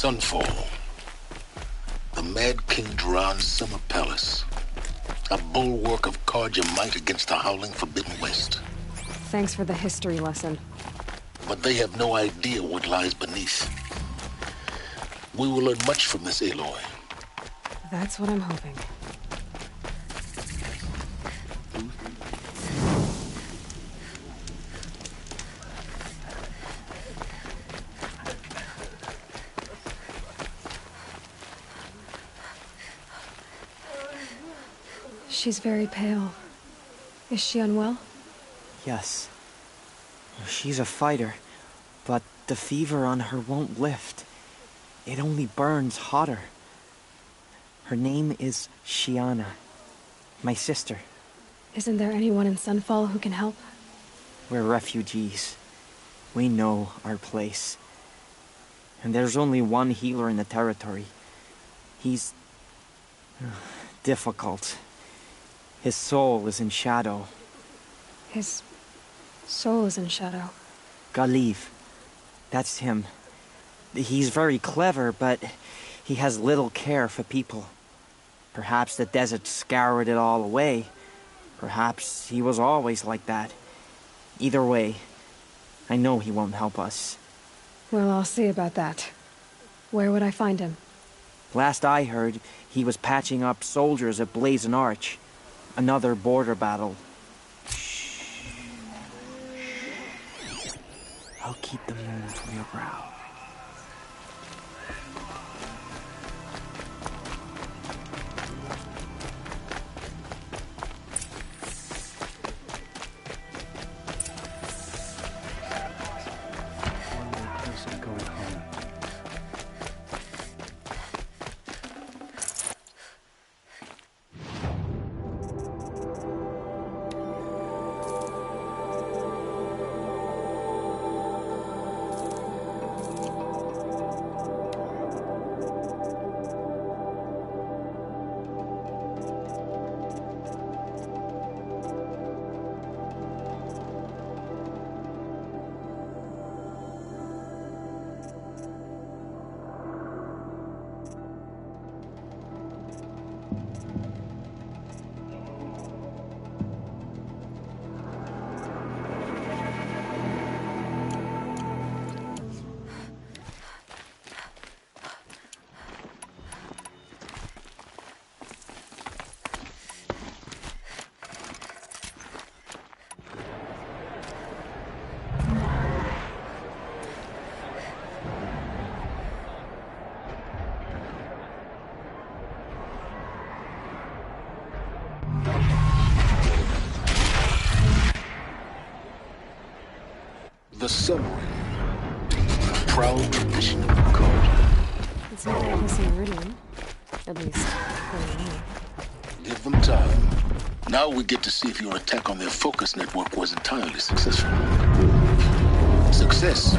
Sunfall. The Mad King Duran's summer palace. A bulwark of Carja might against the howling Forbidden West. Thanks for the history lesson. But they have no idea what lies beneath. We will learn much from this Aloy. That's what I'm hoping. She's very pale. Is she unwell? Yes. She's a fighter, but the fever on her won't lift. It only burns hotter. Her name is Shiana, my sister. Isn't there anyone in Sunfall who can help? We're refugees. We know our place. And there's only one healer in the territory. He's difficult. His soul is in shadow. His soul is in shadow. Galiv. That's him. He's very clever, but he has little care for people. Perhaps the desert scoured it all away. Perhaps he was always like that. Either way, I know he won't help us. Well, I'll see about that. Where would I find him? Last I heard, he was patching up soldiers at Blazon Arch. Another border battle. I'll keep the moon from your brow. The summary. Proud tradition of the Carja. It's not like this in Meridian. At least, for me. Give them time. Now we get to see if your attack on their focus network was entirely successful. Success.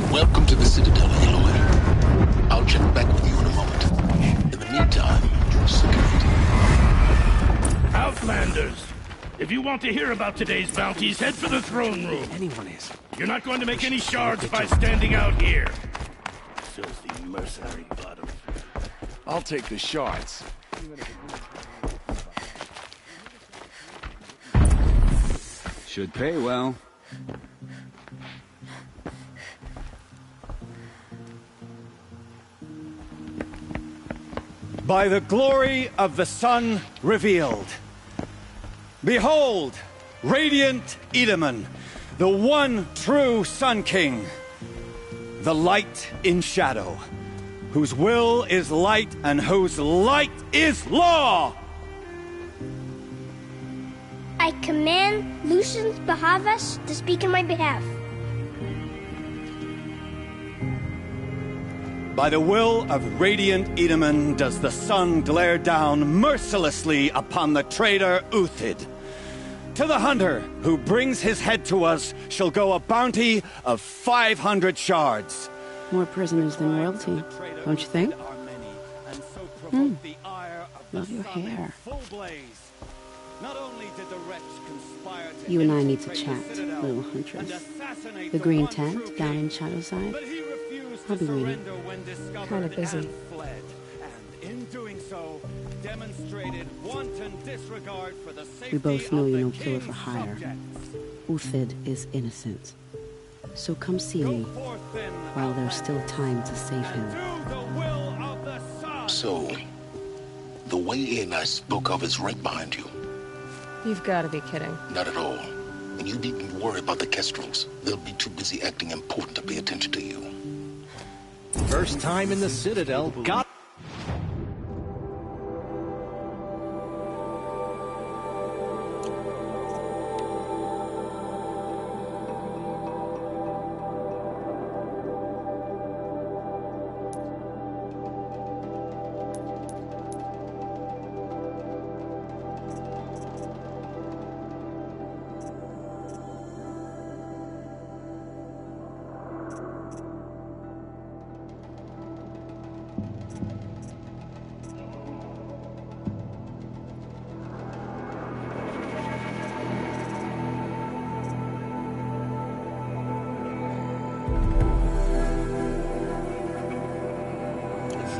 Welcome to the Citadel, Aloy. I'll check back with you in a moment. In the meantime, secure it. Outlanders! If you want to hear about today's bounties, head for the throne room. Anyone is. You're not going to make any shards by standing out here. Filthy mercenary bottom. I'll take the shards. Should pay well. By the glory of the sun revealed. Behold, radiant Edaman, the one true Sun King, the light in shadow, whose will is light and whose light is law! I command Lucius Bahavas to speak in my behalf. By the will of radiant Edaman does the sun glare down mercilessly upon the traitor Uthid. To the hunter who brings his head to us shall go a bounty of 500 shards. More prisoners than royalty, don't you think? Love your hair. You and I need to chat, little huntress. The green tent down in Shadowside. I'll be waiting. Kinda busy. In doing so, demonstrated wanton disregard for the safety We both know of you're the no killer for king's hire. subjects. Uthid is innocent. So come see me Go forth then, while there's still time to save him. do the will of the sun. So, the way in I spoke of is right behind you. You've got to be kidding. Not at all. And you needn't worry about the Kestrels. They'll be too busy acting important to pay attention to you. First time in the Citadel. Got.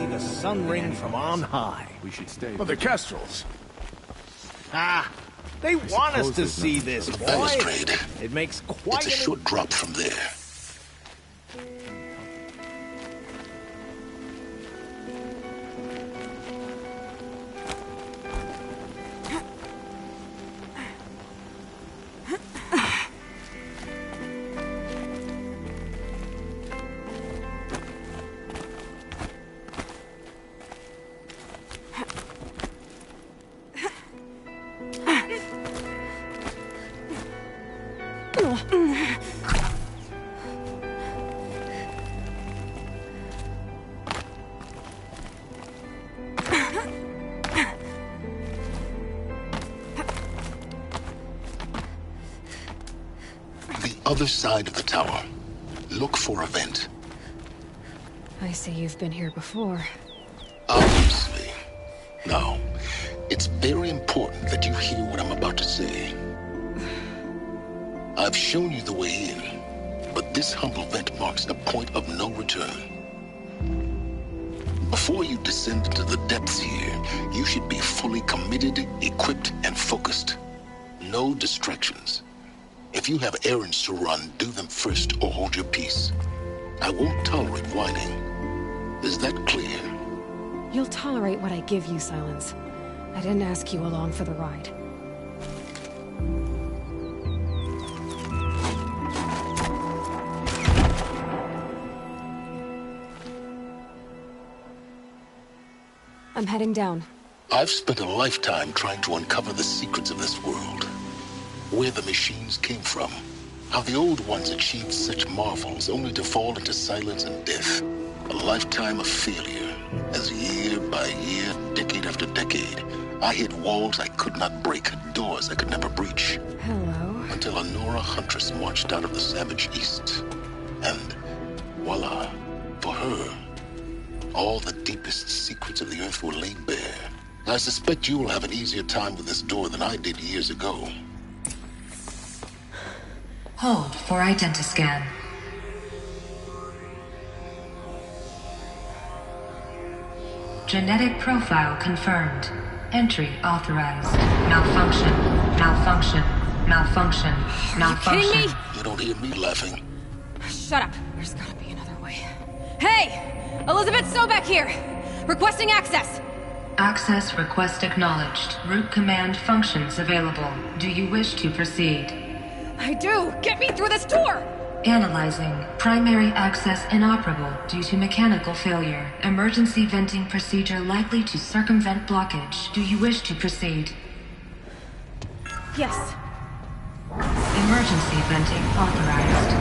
The sun ring from on high. We should stay. Well, the Kestrels. Ah, they want us to see this, boy. Balustrade. It makes It's quite a an short drop from there. Other side of the tower. Look for a vent. I see you've been here before. Obviously. Now, it's very important that you hear what I'm about to say. I've shown you the way in, but this humble vent marks a point of no return. Before you descend into the depths here, you should be fully committed, equipped, and focused. No distractions. If you have errands to run, do them first or hold your peace. I won't tolerate whining. Is that clear? You'll tolerate what I give you, Silence. I didn't ask you along for the ride. I'm heading down. I've spent a lifetime trying to uncover the secrets of this world. Where the machines came from. How the old ones achieved such marvels only to fall into silence and death. A lifetime of failure. As year by year, decade after decade, I hit walls I could not break, doors I could never breach. Hello. Until a Nora huntress marched out of the savage east. And voila, for her, all the deepest secrets of the earth were laid bare. I suspect you will have an easier time with this door than I did years ago. Hold for identiscan. Genetic profile confirmed. Entry authorized. Malfunction. Malfunction. Malfunction. Malfunction. Are you kidding me? You don't hear me laughing. Shut up. There's gotta be another way. Hey! Elizabeth Sobek here! Requesting access! Access request acknowledged. Root command functions available. Do you wish to proceed? I do! Get me through this door! Analyzing. Primary access inoperable due to mechanical failure. Emergency venting procedure likely to circumvent blockage. Do you wish to proceed? Yes. Emergency venting authorized.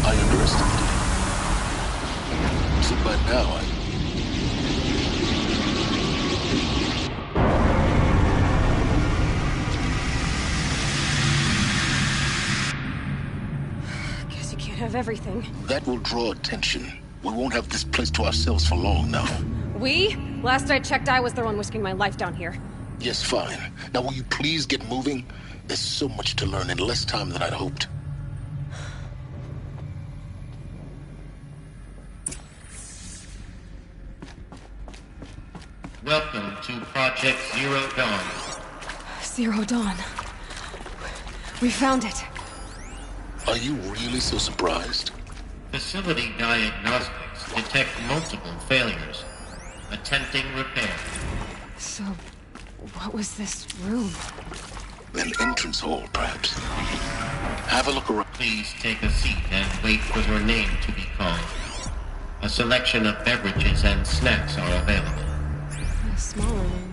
I underestimated it. So by now, Guess you can't have everything. that will draw attention. We won't have this place to ourselves for long now. We? Last I checked, I was the one risking my life down here. Yes, fine. Now, will you please get moving? There's so much to learn in less time than I'd hoped. Welcome to Project Zero Dawn. Zero Dawn. We found it. Are you really so surprised? Facility diagnostics detect multiple failures. Attempting repair. So, what was this room? An entrance hall, perhaps. Have a look around. Please take a seat and wait for your name to be called. A selection of beverages and snacks are available. A smaller room.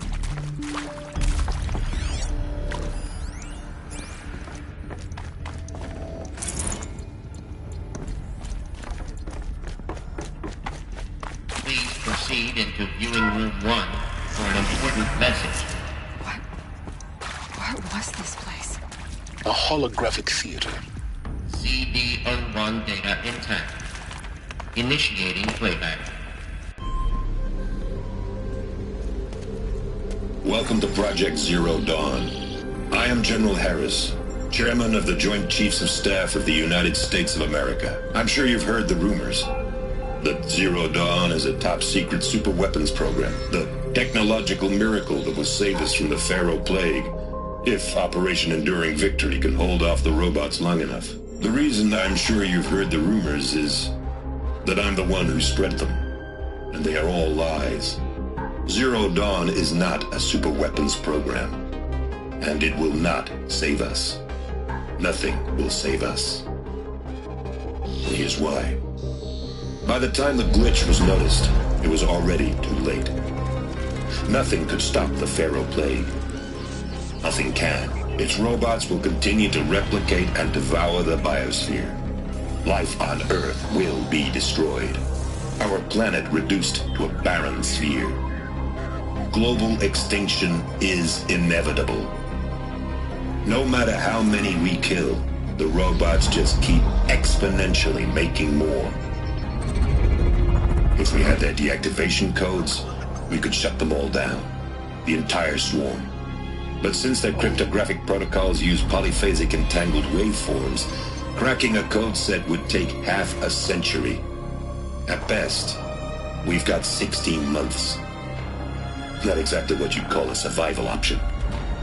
Please proceed into viewing room 1 for an important message. What was this place? A holographic theater. CD01 data intact. Initiating playback. Welcome to Project Zero Dawn. I am General Harris, Chairman of the Joint Chiefs of Staff of the United States of America. I'm sure you've heard the rumors that Zero Dawn is a top-secret superweapons program, the technological miracle that will save us from the Pharaoh Plague, if Operation Enduring Victory can hold off the robots long enough. The reason I'm sure you've heard the rumors is that I'm the one who spread them, and they are all lies. Zero Dawn is not a superweapons program, and it will not save us. Nothing will save us. And here's why. By the time the glitch was noticed, it was already too late. Nothing could stop the Pharaoh Plague. Nothing can. Its robots will continue to replicate and devour the biosphere. Life on Earth will be destroyed. Our planet reduced to a barren sphere. Global extinction is inevitable. No matter how many we kill, the robots just keep exponentially making more. If we had their deactivation codes, we could shut them all down. The entire swarm. But since their cryptographic protocols use polyphasic entangled waveforms, cracking a code set would take half a century. At best, we've got 16 months. Not exactly what you'd call a survival option.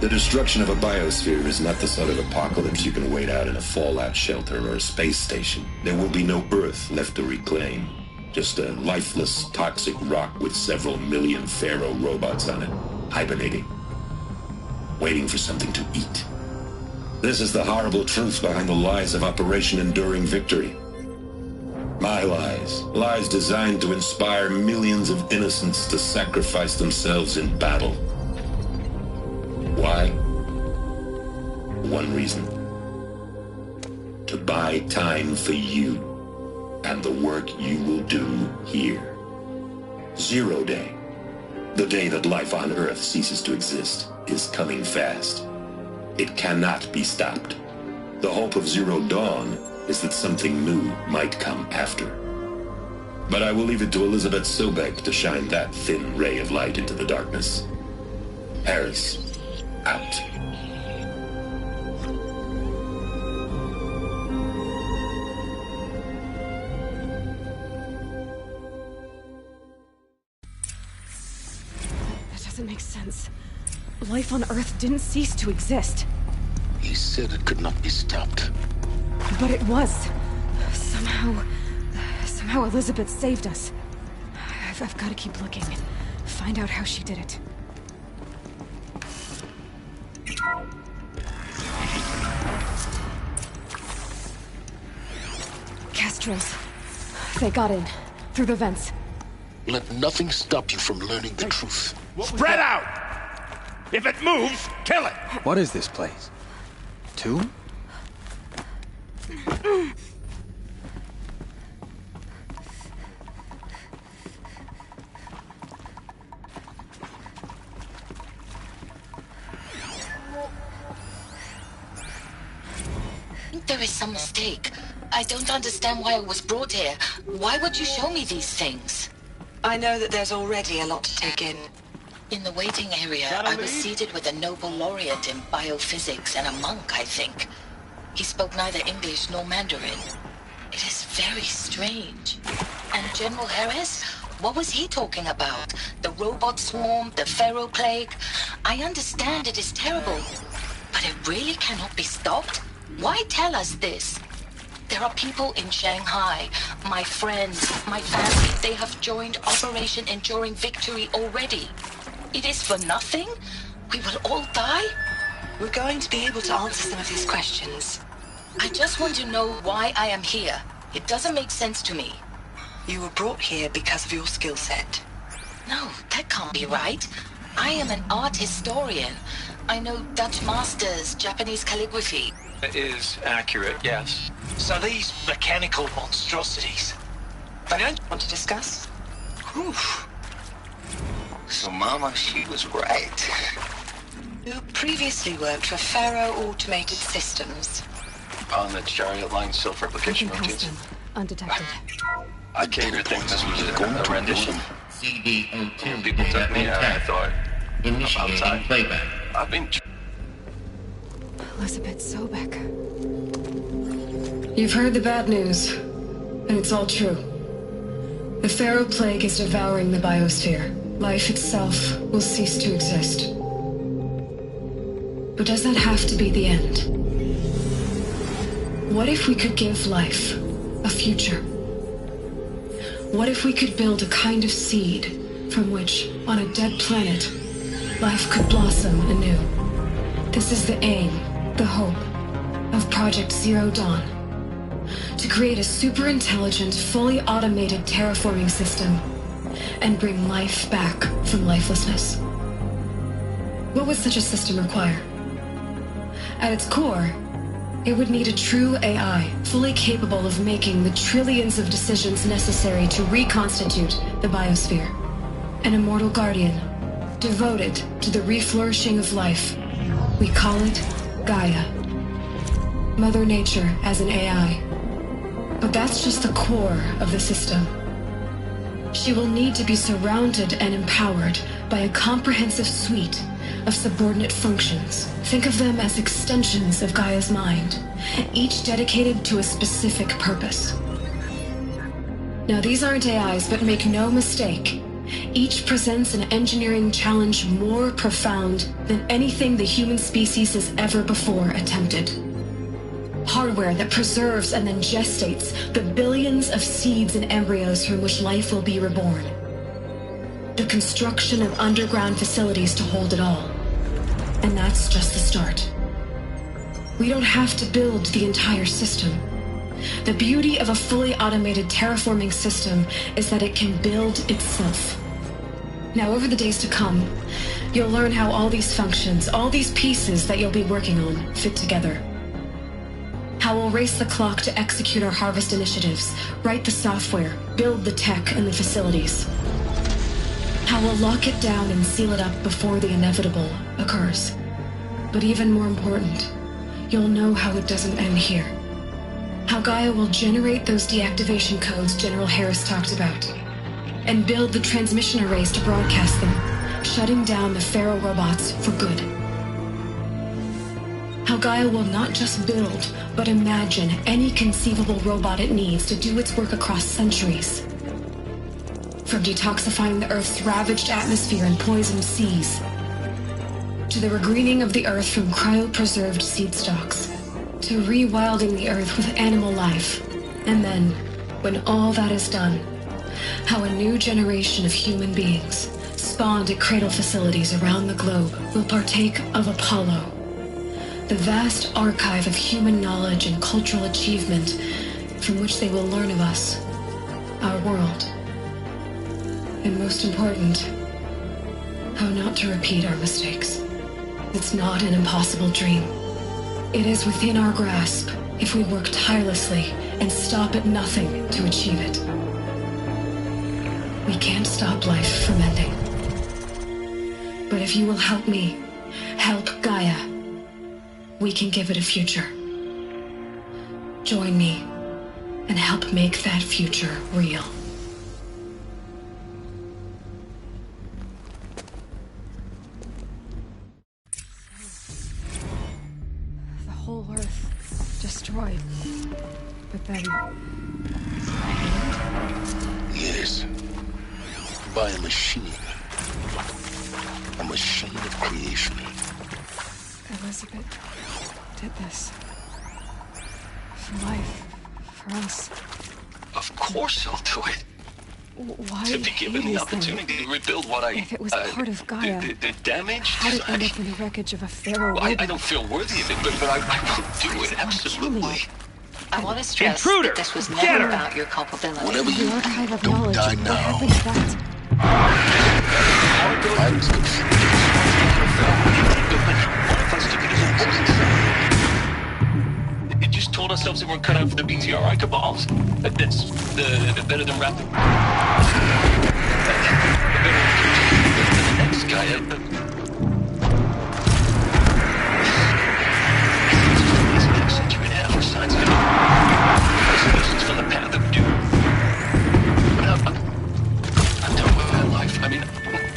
The destruction of a biosphere is not the sort of apocalypse you can wait out in a fallout shelter or a space station. There will be no Earth left to reclaim. Just a lifeless, toxic rock with several million Pharaoh robots on it, hibernating, waiting for something to eat. This is the horrible truth behind the lies of Operation Enduring Victory. My lies. Lies designed to inspire millions of innocents to sacrifice themselves in battle. Why? One reason. To buy time for you and the work you will do here. Zero Day, the day that life on Earth ceases to exist, is coming fast. It cannot be stopped. The hope of Zero Dawn is that something new might come after. But I will leave it to Elizabeth Sobek to shine that thin ray of light into the darkness. Harris, out. That doesn't make sense. Life on Earth didn't cease to exist. He said it could not be stopped. But it was. Somehow Elizabeth saved us. I've got to keep looking. Find out how she did it. Castros. They got in. Through the vents. Let nothing stop you from learning the truth. Spread out! If it moves, kill it! What is this place? Tomb? There is some mistake. I don't understand why I was brought here. Why would you show me these things? I know that there's already a lot to take in. In the waiting area, I was seated with a Nobel laureate in biophysics and a monk, I think. He spoke neither English nor Mandarin. It is very strange. And General Harris? What was he talking about? The robot swarm, the Pharaoh plague? I understand it is terrible, but it really cannot be stopped? Why tell us this? There are people in Shanghai, my friends, my family, they have joined Operation Enduring Victory already. It is for nothing? We will all die? We're going to be able to answer some of these questions. I just want to know why I am here. It doesn't make sense to me. You were brought here because of your skill set. No, that can't be right. I am an art historian. I know Dutch masters, Japanese calligraphy. It is accurate, yes. So these mechanical monstrosities, they don't want to discuss? Whew. So Mama, she was right. You previously worked for Pharaoh Automated Systems. On the chariot line self-replication routines. Undetected. I came to think this was a rendition. CD02 People took me out, I thought. Initiating playback. I've been... Elizabeth Sobek. You've heard the bad news, and it's all true. The Pharaoh plague is devouring the biosphere. Life itself will cease to exist. But does that have to be the end? What if we could give life a future? What if we could build a kind of seed from which, on a dead planet, life could blossom anew? This is the aim, the hope, of Project Zero Dawn. To create a super-intelligent, fully automated terraforming system and bring life back from lifelessness. What would such a system require? At its core, it would need a true AI, fully capable of making the trillions of decisions necessary to reconstitute the biosphere. An immortal guardian, devoted to the reflourishing of life. We call it Gaia. Mother Nature as an AI. But that's just the core of the system. She will need to be surrounded and empowered by a comprehensive suite of subordinate functions. Think of them as extensions of Gaia's mind, each dedicated to a specific purpose. Now, these aren't AIs, but make no mistake, each presents an engineering challenge more profound than anything the human species has ever before attempted. Hardware that preserves and then gestates the billions of seeds and embryos from which life will be reborn. The construction of underground facilities to hold it all. And that's just the start. We don't have to build the entire system. The beauty of a fully automated terraforming system is that it can build itself. Now, over the days to come, you'll learn how all these functions, all these pieces that you'll be working on, fit together. How we'll race the clock to execute our harvest initiatives, write the software, build the tech and the facilities. How we'll lock it down and seal it up before the inevitable occurs. But even more important, you'll know how it doesn't end here. How Gaia will generate those deactivation codes General Harris talked about, and build the transmission arrays to broadcast them, shutting down the Pharaoh robots for good. How Gaia will not just build, but imagine any conceivable robot it needs to do its work across centuries. From detoxifying the Earth's ravaged atmosphere and poisoned seas, to the regreening of the Earth from cryopreserved seed stalks, to rewilding the Earth with animal life. And then, when all that is done, how a new generation of human beings, spawned at cradle facilities around the globe, will partake of Apollo, the vast archive of human knowledge and cultural achievement from which they will learn of us, our world. And most important, how not to repeat our mistakes. It's not an impossible dream. It is within our grasp if we work tirelessly and stop at nothing to achieve it. We can't stop life from ending. But if you will help me, help Gaia, we can give it a future. Join me and help make that future real. whole Earth destroyed. But then... Yes. By a machine. A machine of creation. Elizabeth did this. For life. For us. Of course I'll do it. Why to be given the Hades, opportunity then? to rebuild what I... If it was part of Gaia, the damage... how did it end up in the wreckage of a pharaoh? I don't feel worthy of it, but I will do it, absolutely. I want to stress Intruder! that this was Get never her! about your culpability. Whatever you The archive of don't knowledge. die What now. happened to that? I was confused. What if I took it as it just told ourselves that we're cut out for the BTRI cabals. That's better than rapid. Better than the next guy. Signs of solutions from the path of doom. But I'm done with that life. I mean,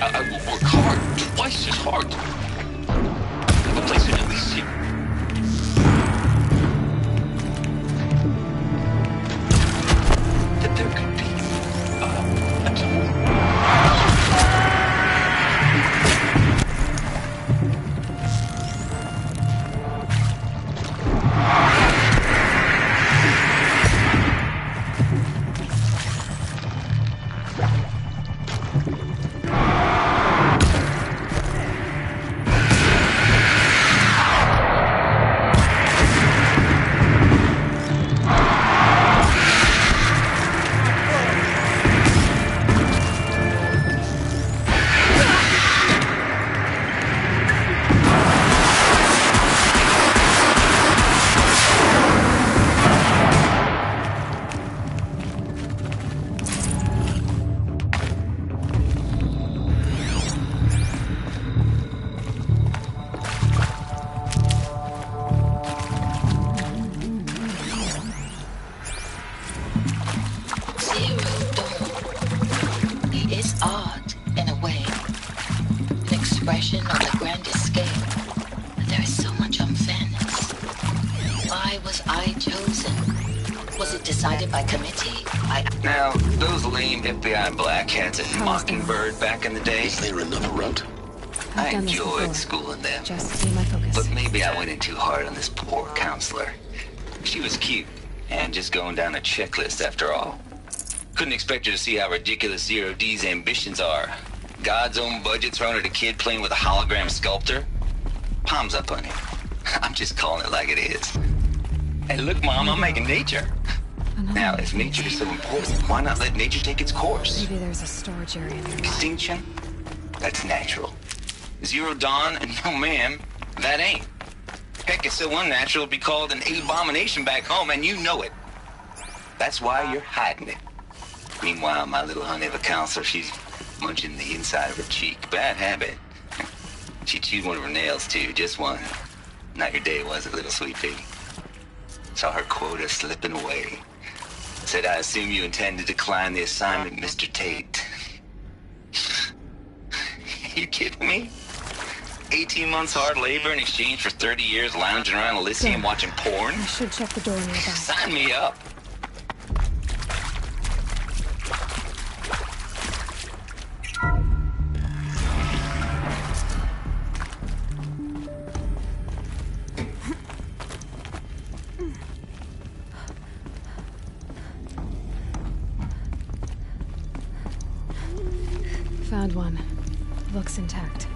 I will work hard, twice as hard. Have a place in Elysium. That there could be a tomb. Now, those lame FBI blackheads at Mockingbird back in the day, is there another route? I enjoyed schooling them. Just stay my focus. But maybe I went in too hard on this poor counselor. She was cute, and just going down a checklist after all. Couldn't expect her to see how ridiculous Zero D's ambitions are. God's own budget thrown at a kid playing with a hologram sculptor? Palms up on him. I'm just calling it like it is. Hey, look, Mom, I'm making nature. Now, if nature is so important, why not let nature take its course? Maybe there's a storage area nearby. Extinction? That's natural. Zero Dawn? No, ma'am. That ain't. Heck, it's so unnatural it'd be called an abomination back home, and you know it. That's why you're hiding it. Meanwhile, my little honey of a counselor, she's munching the inside of her cheek. Bad habit. She chewed one of her nails, too. Just one. Not your day, was it, little sweet pig? Saw her quota slipping away. Said, I assume you intend to decline the assignment, Mr. Tate. You kidding me? 18 months hard labor in exchange for 30 years lounging around Elysium watching porn? I should check the door nearby. Sign me up. Found one. Looks intact.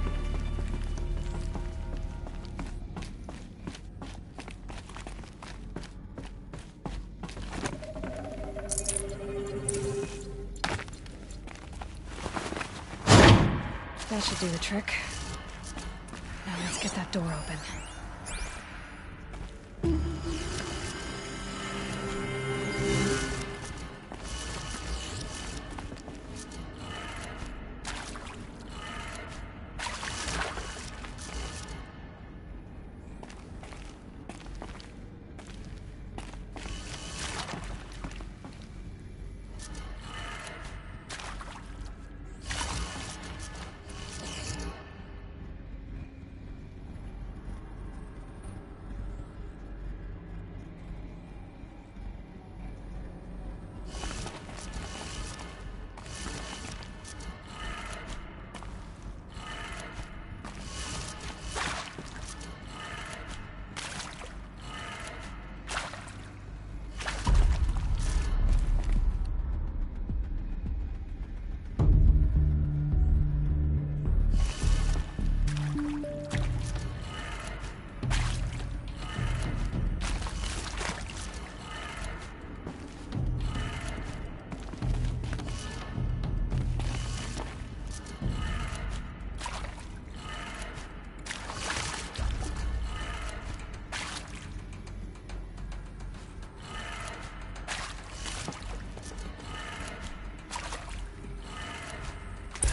That should do the trick. Now let's get that door open.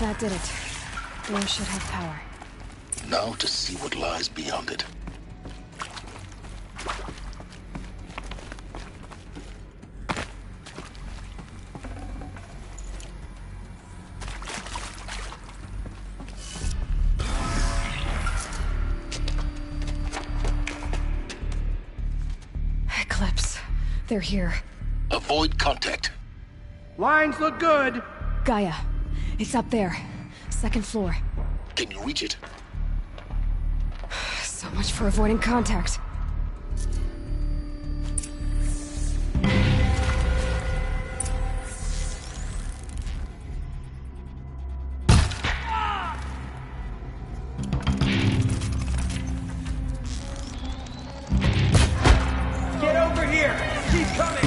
That did it. Door should have power. Now to see what lies beyond it. Eclipse. They're here. Avoid contact. Lines look good. Gaia. It's up there. Second floor. Can you reach it? So much for avoiding contact. Get over here! She's coming!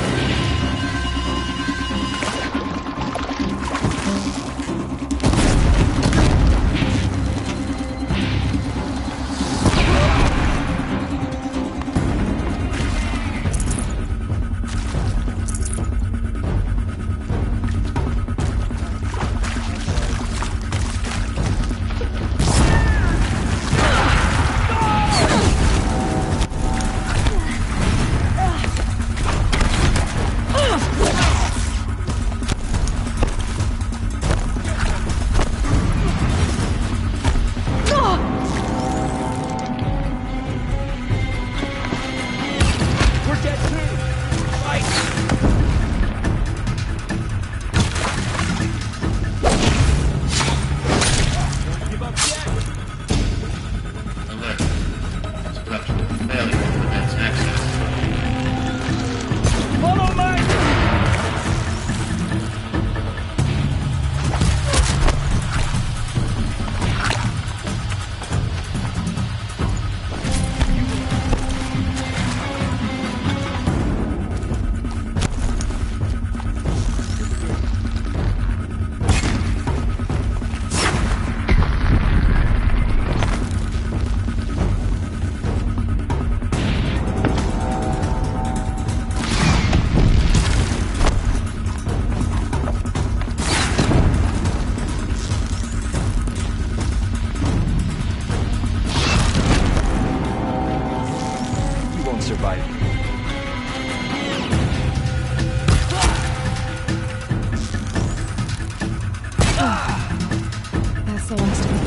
That's the last of them.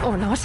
Or not.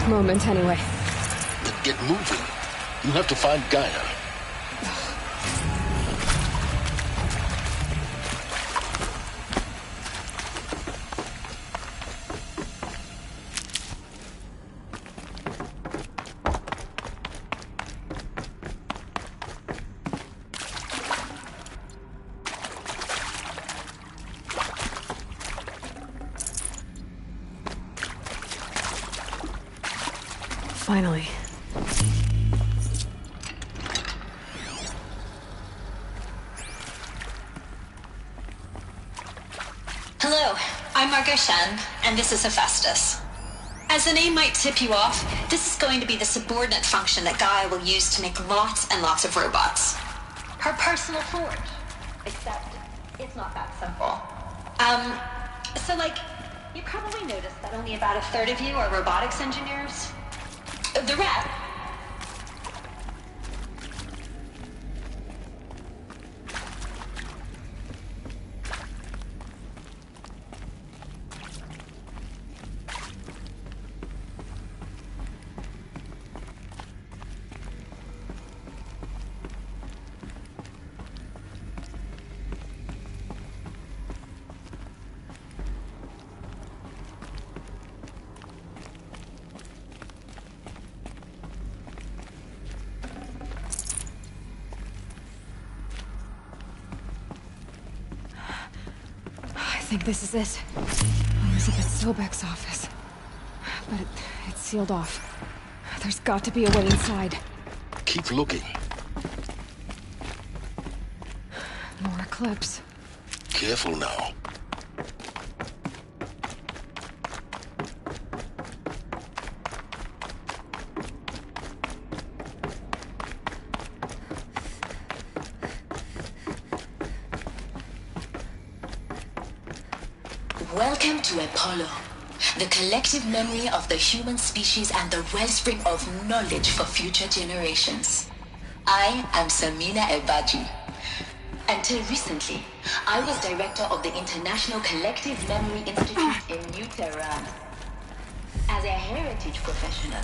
Moment, anyway. Then get moving. You have to find Gaia. Finally. Hello, I'm Margot Shen, and this is Hephaestus. As the name might tip you off, this is going to be the subordinate function that Gaia will use to make lots and lots of robots. Her personal forge. Except, it's not that simple. So you probably noticed that only about a third of you are robotics engineers. The rest... think this is it. Elizabeth Sobek's office. But it's sealed off. There's got to be a way inside. Keep looking. More clips. Careful now. Welcome to Apollo, the collective memory of the human species and the wellspring of knowledge for future generations. I am Samina Ebaji. Until recently, I was director of the International Collective Memory Institute in New Tehran. As a heritage professional,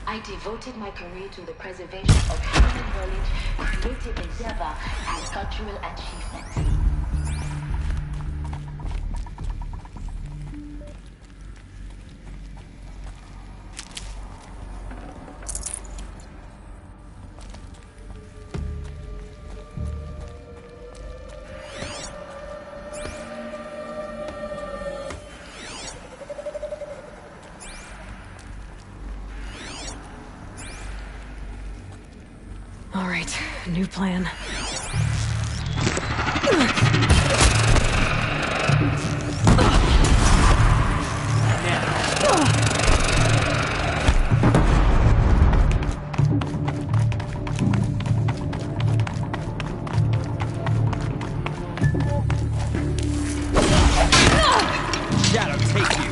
I devoted my career to the preservation of human knowledge, creative endeavor, and cultural achievement. All right, new plan. Shadow, take you.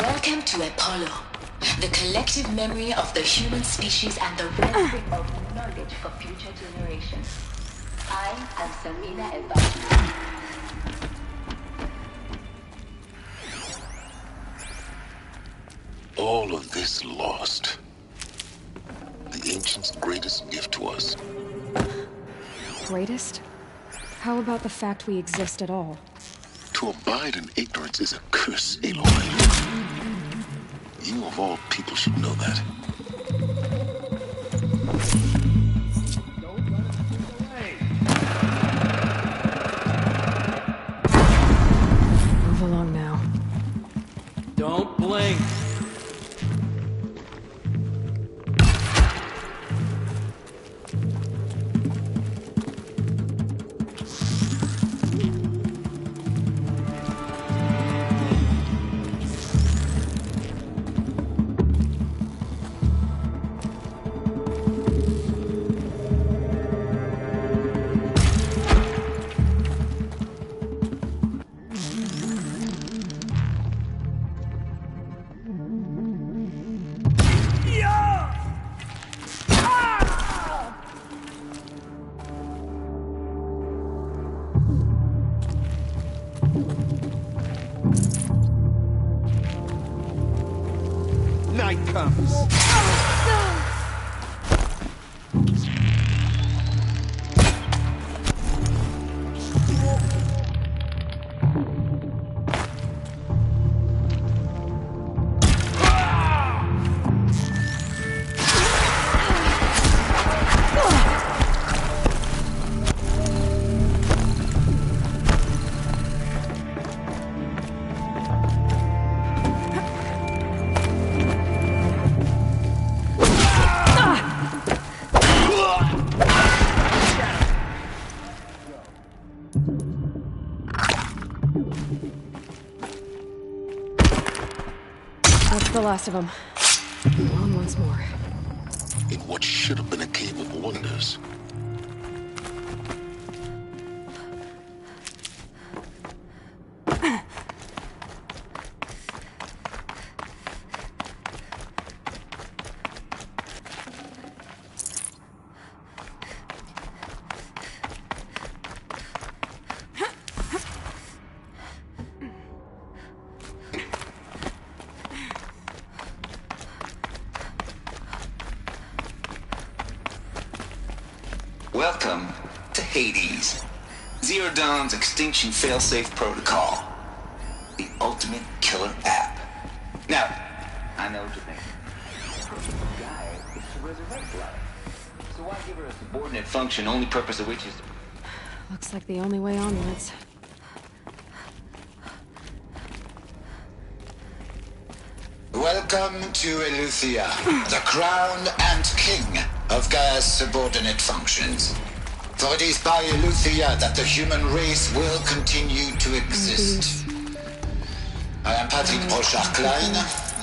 Welcome to Apollo, the collective memory of the human species and the wellspring of knowledge for future generations. I am Samina Ebaji. All of this lost. The ancients' greatest gift to us. Greatest? How about the fact we exist at all? To abide in ignorance is a curse, Aloy. You of all people should know that. Move along now. Don't blink. Night comes. That's the last of them. On once more. In what should have been a cave of wonders. Welcome to Hades. Zero Dawn's extinction failsafe protocol. The ultimate killer app. Now, I know what you think. The purpose of Gaia is to resurrect life. So why give her a subordinate function, only purpose of which is to... Looks like the only way onwards. Welcome to Eleuthia, the crown and king of Gaia's subordinate functions. For it is by Eleuthia that the human race will continue to exist. I am Patrick Brochard-Klein,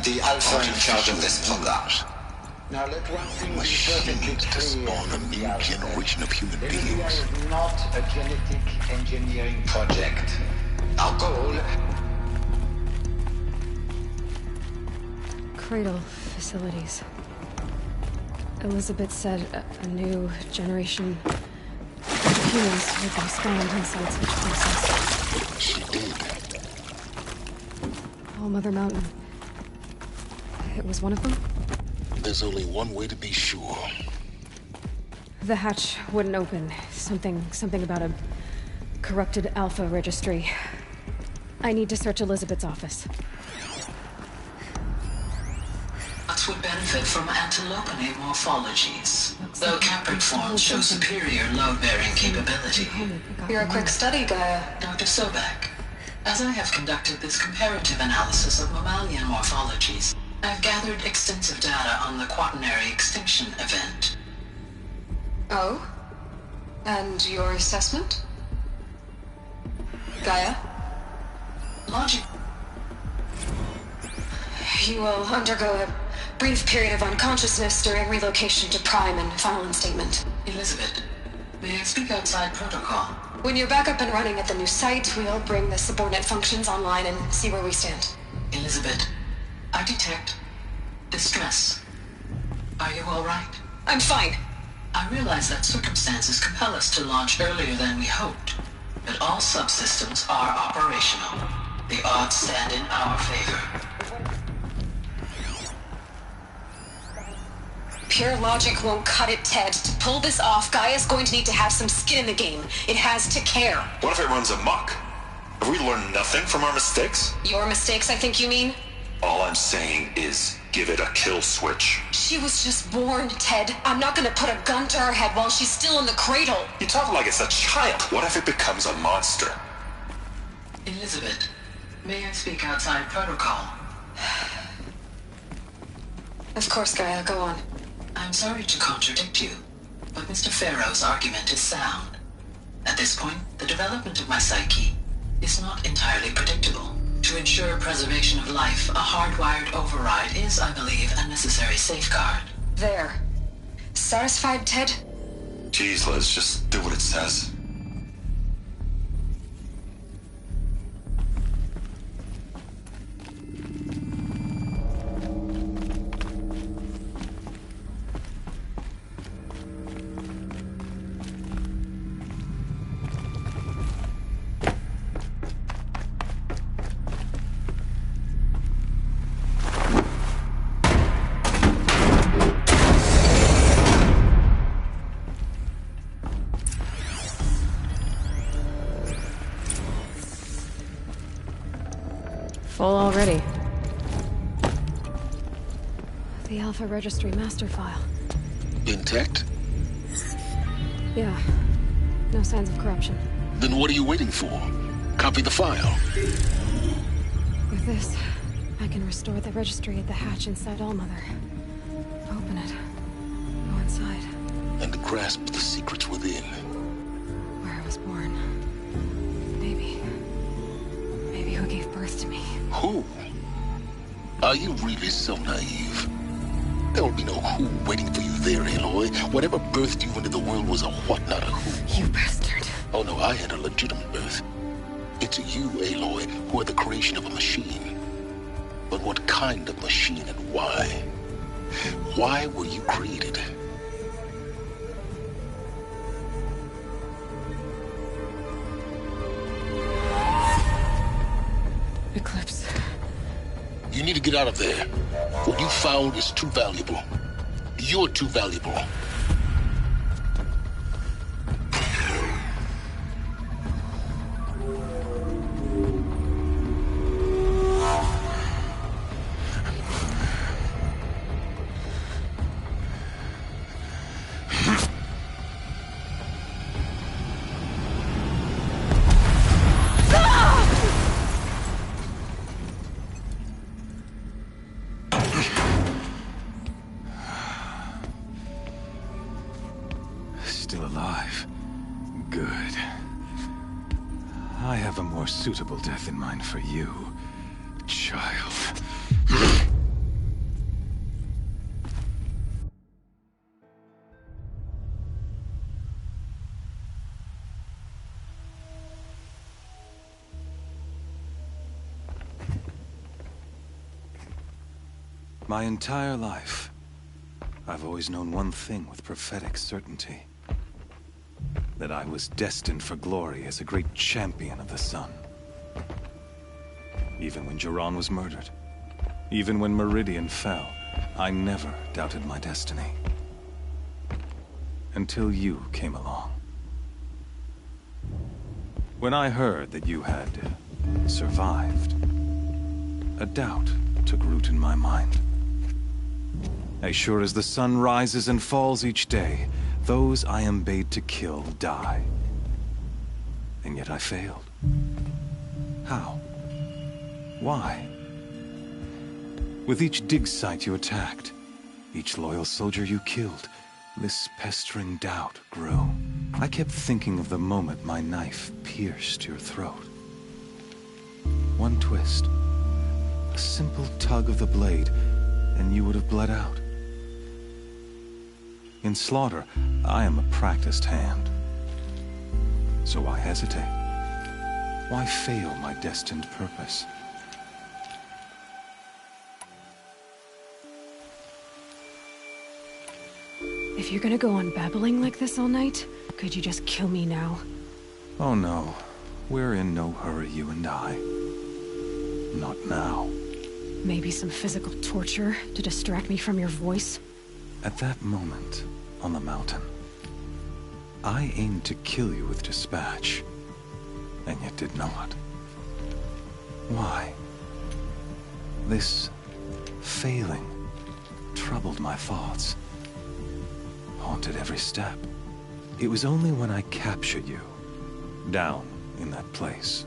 the Alpha in charge of this program. Now let one thing be perfectly clear. Spawn a new generation of human beings. Eleuthia is not a genetic engineering project. Our goal... Cradle facilities. Elizabeth said a new generation of humans would be spawned inside such places. She did. All Mother Mountain. It was one of them? There's only one way to be sure. The hatch wouldn't open. Something about a corrupted Alpha registry. I need to search Elizabeth's office. Nuts would benefit from antilopinate morphologies, though Capricorns show superior load-bearing capability. You're a quick study, Gaia. Dr. Sobek, as I have conducted this comparative analysis of mammalian morphologies, I've gathered extensive data on the quaternary extinction event. Oh? And your assessment? Gaia? Logic. You will undergo a brief period of unconsciousness during relocation to Prime and final instatement. Elizabeth, may I speak outside protocol? When you're back up and running at the new site, we'll bring the subordinate functions online and see where we stand. Elizabeth, I detect distress. Are you all right? I'm fine. I realize that circumstances compel us to launch earlier than we hoped, but all subsystems are operational. The odds stand in our favor. Pure logic won't cut it, Ted. To pull this off, Gaia's going to need to have some skin in the game. It has to care. What if it runs amok? Have we learned nothing from our mistakes? Your mistakes, I think you mean? All I'm saying is, give it a kill switch. She was just born, Ted. I'm not gonna put a gun to her head while she's still in the cradle. You talk like it's a child. What if it becomes a monster? Elizabeth, may I speak outside protocol? Of course, Gaia, go on. I'm sorry to contradict you, but Mr. Farrow's argument is sound. At this point, the development of my psyche is not entirely predictable. To ensure preservation of life, a hardwired override is, I believe, a necessary safeguard. There. Satisfied, Ted? Jeez, Liz, just do what it says. Full already. The Alpha Registry master file. Intact? Yeah. No signs of corruption. Then what are you waiting for? Copy the file. With this, I can restore the registry at the hatch inside Allmother. Open it. Go inside. And grasp the secrets within. Where I was born. Maybe who gave birth to me. Who? Are you really so naive? There will be no who waiting for you there, Aloy. Whatever birthed you into the world was a what, not a who. You bastard. Oh no, I had a legitimate birth. It's you, Aloy, who are the creation of a machine. But what kind of machine and why? Why were you created? Eclipse. You need to get out of there. What you found is too valuable. You're too valuable. I have a more suitable death in mind for you, child. My entire life, I've always known one thing with prophetic certainty. That I was destined for glory as a great champion of the sun. Even when Jiran was murdered, even when Meridian fell, I never doubted my destiny. Until you came along. When I heard that you had survived, a doubt took root in my mind. As sure as the sun rises and falls each day, those I am bade to kill die. And yet I failed. How? Why? With each dig site you attacked, each loyal soldier you killed, this pestering doubt grew. I kept thinking of the moment my knife pierced your throat. One twist, a simple tug of the blade, and you would have bled out. In slaughter, I am a practiced hand. So why hesitate? Why fail my destined purpose? If you're gonna go on babbling like this all night, could you just kill me now? Oh no, we're in no hurry, you and I. Not now. Maybe some physical torture to distract me from your voice? At that moment, on the mountain, I aimed to kill you with dispatch, and yet did not. Why? This failing troubled my thoughts, haunted every step. It was only when I captured you, down in that place,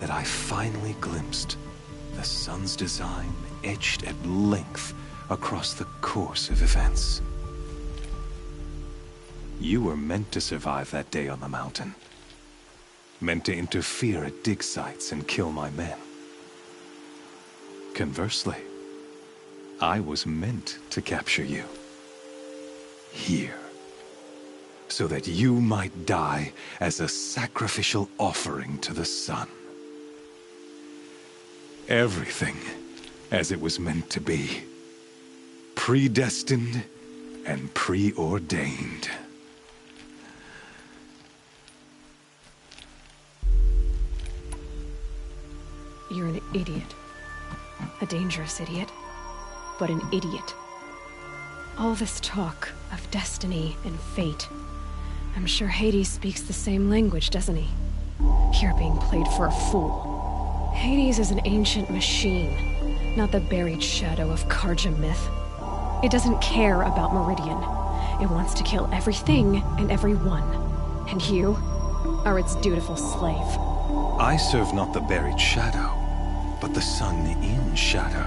that I finally glimpsed the sun's design etched at length across the course of events. You were meant to survive that day on the mountain. Meant to interfere at dig sites and kill my men. Conversely, I was meant to capture you. Here. So that you might die as a sacrificial offering to the sun. Everything as it was meant to be. Predestined and preordained. You're an idiot. A dangerous idiot, but an idiot. All this talk of destiny and fate. I'm sure Hades speaks the same language, doesn't he? You're being played for a fool. Hades is an ancient machine, not the buried shadow of Karja myth. It doesn't care about Meridian. It wants to kill everything and everyone. And you are its dutiful slave. I serve not the buried shadow, but the sun in shadow.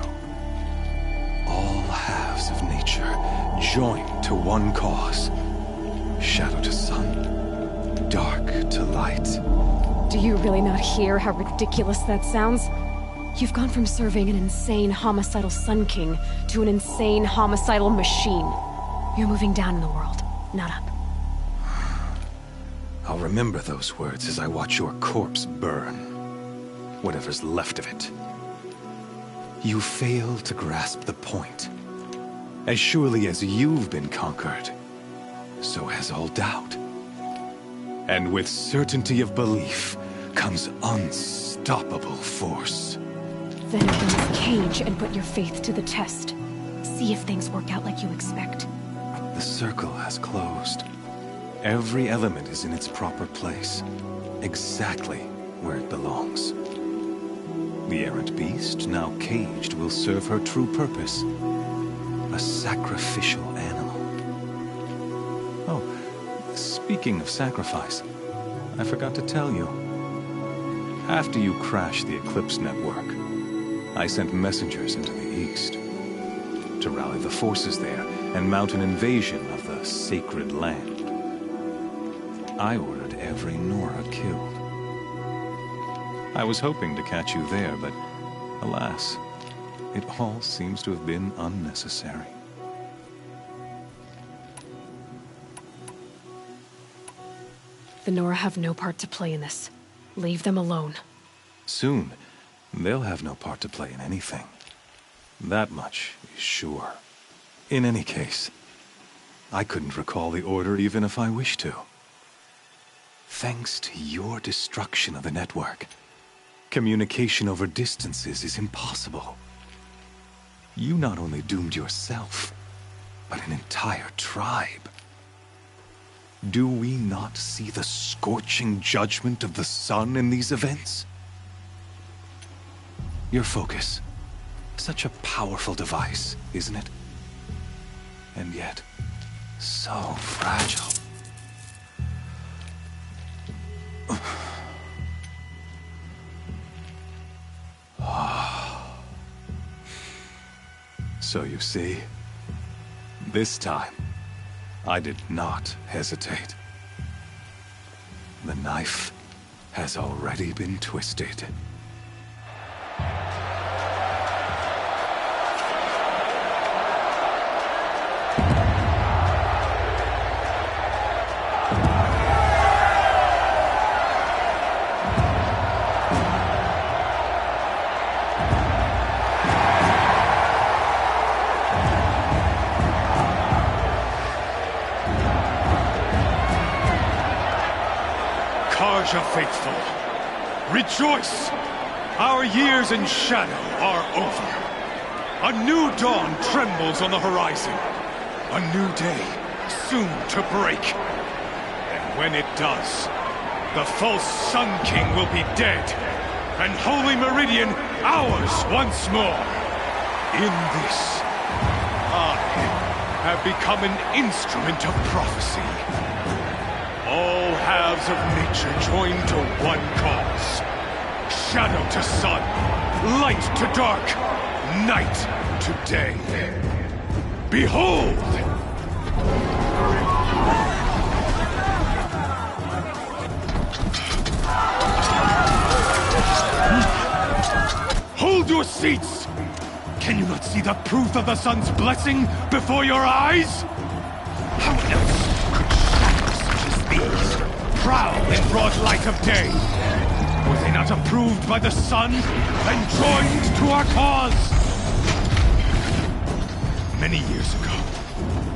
All halves of nature joined to one cause. Shadow to sun, dark to light. Do you really not hear how ridiculous that sounds? You've gone from serving an insane homicidal Sun King to an insane homicidal machine. You're moving down in the world, not up. I'll remember those words as I watch your corpse burn. Whatever's left of it. You fail to grasp the point. As surely as you've been conquered, so has all doubt. And with certainty of belief comes unstoppable force. Then open this cage and put your faith to the test. See if things work out like you expect. The circle has closed. Every element is in its proper place, exactly where it belongs. The errant beast, now caged, will serve her true purpose. A sacrificial animal. Oh, speaking of sacrifice, I forgot to tell you. After you crashed the Eclipse network, I sent messengers into the east to rally the forces there and mount an invasion of the sacred land. I ordered every Nora killed. I was hoping to catch you there, but alas, it all seems to have been unnecessary. The Nora have no part to play in this. Leave them alone. Soon, they'll have no part to play in anything. That much is sure. In any case, I couldn't recall the order even if I wished to. Thanks to your destruction of the network, communication over distances is impossible. You not only doomed yourself, but an entire tribe. Do we not see the scorching judgment of the sun in these events? Your focus. Such a powerful device, isn't it? And yet, so fragile. So you see, this time, I did not hesitate. The knife has already been twisted. Faithful, rejoice! Our years in shadow are over. A new dawn trembles on the horizon. A new day soon to break. And when it does, the false Sun King will be dead, and Holy Meridian ours once more. In this, I have become an instrument of prophecy. All halves of nature join to one cause. Shadow to sun, light to dark, night to day. Behold! Hold your seats! Can you not see the proof of the sun's blessing before your eyes? How else these prowl in broad light of day? Were they not approved by the sun and joined to our cause? Many years ago,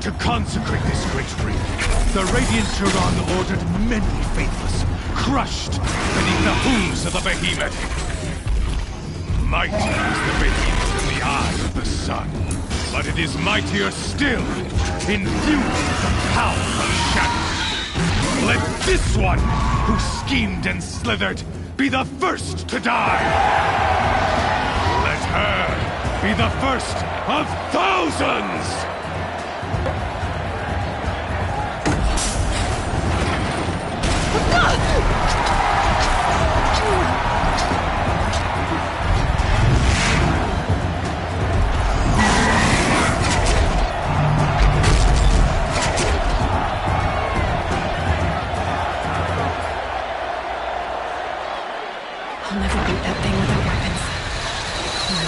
to consecrate this great ring, the Radiant Turan ordered many faithless, crushed beneath the hooves of the behemoth. Mighty is the behemoth in the eye of the sun, but it is mightier still, infused with the power of shadow. Let this one, who schemed and slithered, be the first to die! Let her be the first of thousands!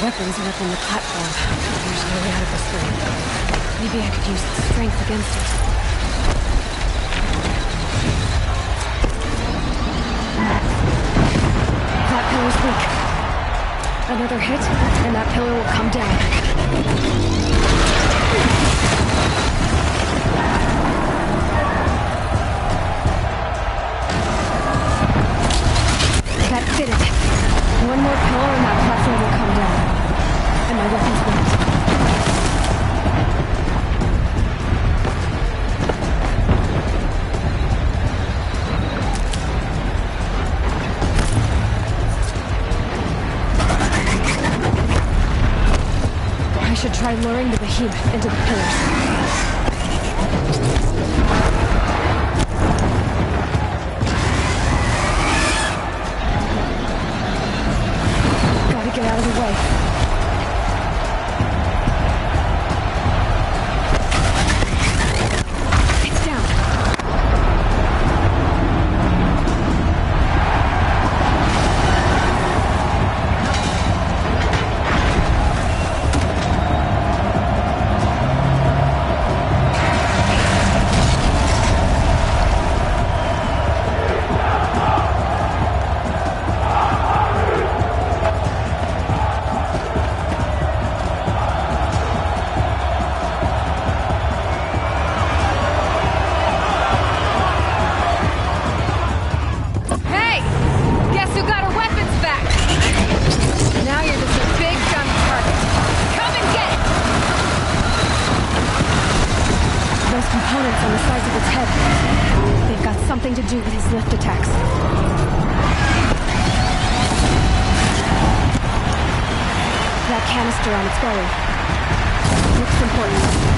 Weapons are up on the platform. There's no way out of this room. Maybe I could use the strength against it. That pillar's weak. Another hit, and that pillar will come down. That did it. One more pillar and that platform will come down. And my weapons won't. I should try luring the behemoth into the pillars. Get out of the way. It's down. to do with his lift attacks. That canister on its belly. Looks important.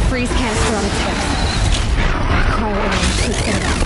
Freeze canister on its hips. Quiet range, please get it out.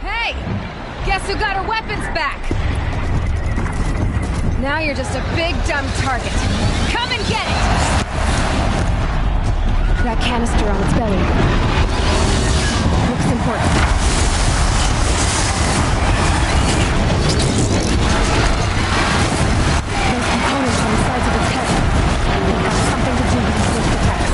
Hey! Guess who got her weapons back? Now you're just a big, dumb target. Come and get it! That canister on its belly. Looks important. Those components on the sides of its head. They've got something to do with its lift attacks.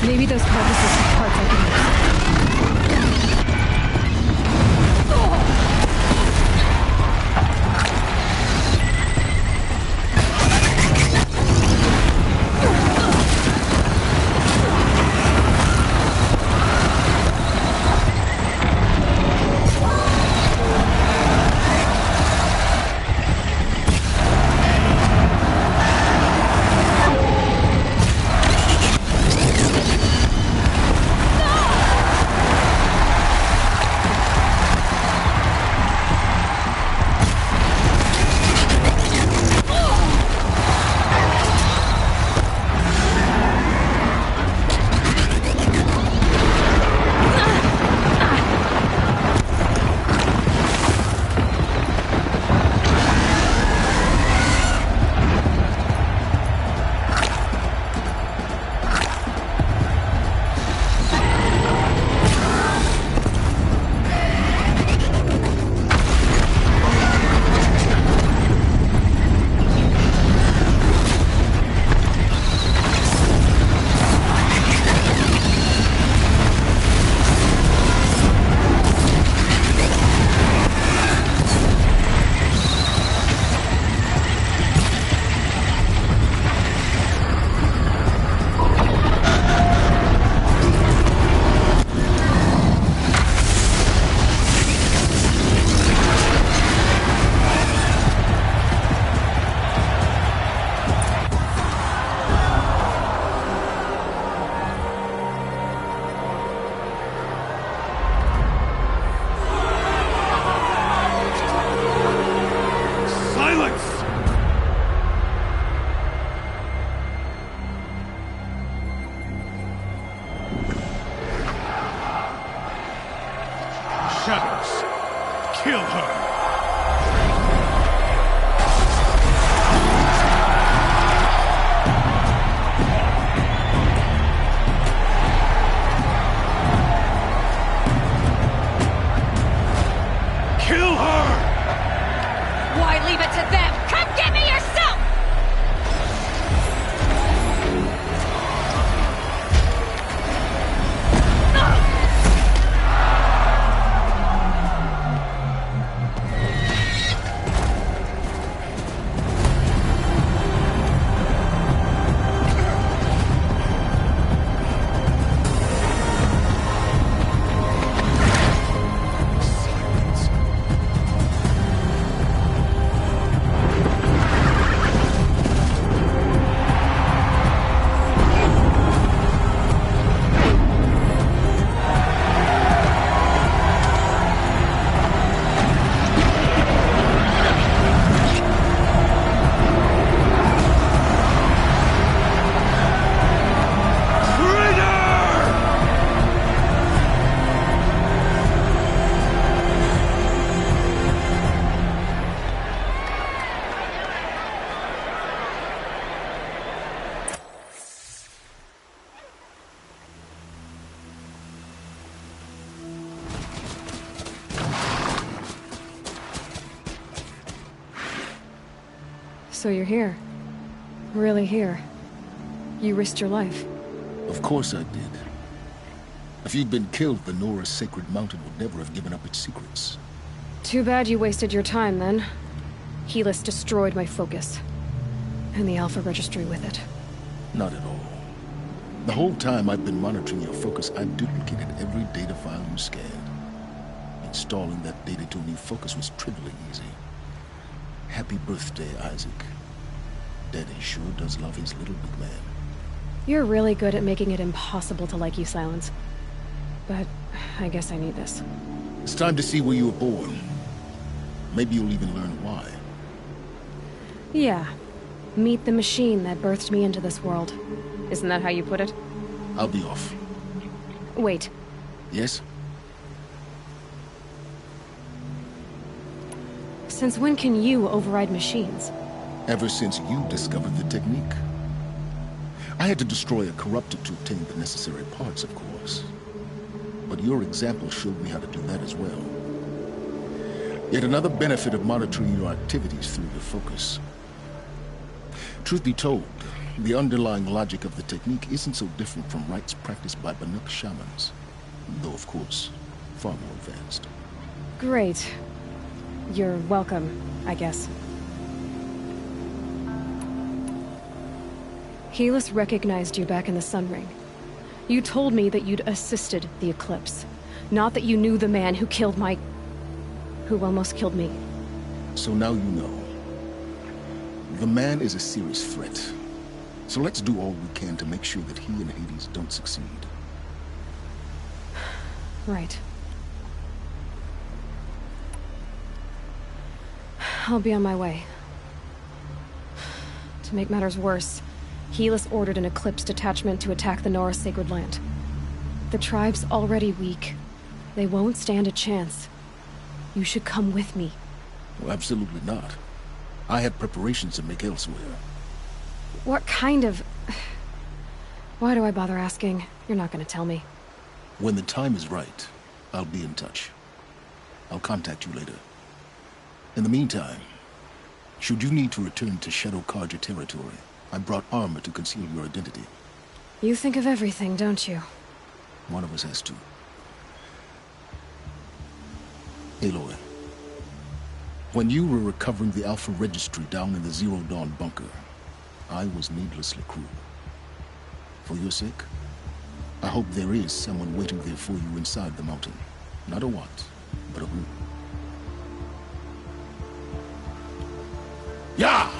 Maybe those carcasses have parts I can use. Shadows, kill her! Kill her! Why leave it to them? Come get me yourself! So you're here. Really here. You risked your life. Of course I did. If you'd been killed, the Nora's sacred mountain would never have given up its secrets. Too bad you wasted your time, then. Helis destroyed my focus. And the Alpha Registry with it. Not at all. The whole time I've been monitoring your focus, I've duplicated every data file you scanned. Installing that data to a new focus was trivially easy. Happy birthday, Isaac. Daddy sure does love his little big man. You're really good at making it impossible to like you, Silence. But I guess I need this. It's time to see where you were born. Maybe you'll even learn why. Yeah. Meet the machine that birthed me into this world. Isn't that how you put it? I'll be off. Wait. Yes? Since when can you override machines? Ever since you discovered the technique. I had to destroy a corruptor to obtain the necessary parts, of course. But your example showed me how to do that as well. Yet another benefit of monitoring your activities through your focus. Truth be told, The underlying logic of the technique isn't so different from rites practiced by Banuk shamans, though of course, far more advanced. Great. You're welcome, I guess. Helis recognized you back in the Sun Ring. You told me that you'd assisted the Eclipse, not that you knew the man who almost killed me. So now you know. The man is a serious threat. So let's do all we can to make sure that he and Hades don't succeed. Right. I'll be on my way. To make matters worse, Helis ordered an Eclipse detachment to attack the Nora Sacred Land. The tribe's already weak. They won't stand a chance. You should come with me. Well, absolutely not. I have preparations to make elsewhere. What kind of... Why do I bother asking? You're not gonna tell me. When the time is right, I'll be in touch. I'll contact you later. In the meantime, should you need to return to Shadow Karja territory, I brought armor to conceal your identity. You think of everything, don't you? One of us has to. Aloy, when you were recovering the Alpha Registry down in the Zero Dawn bunker, I was needlessly cruel. For your sake, I hope there is someone waiting there for you inside the mountain. Not a what, but a who. Yeah!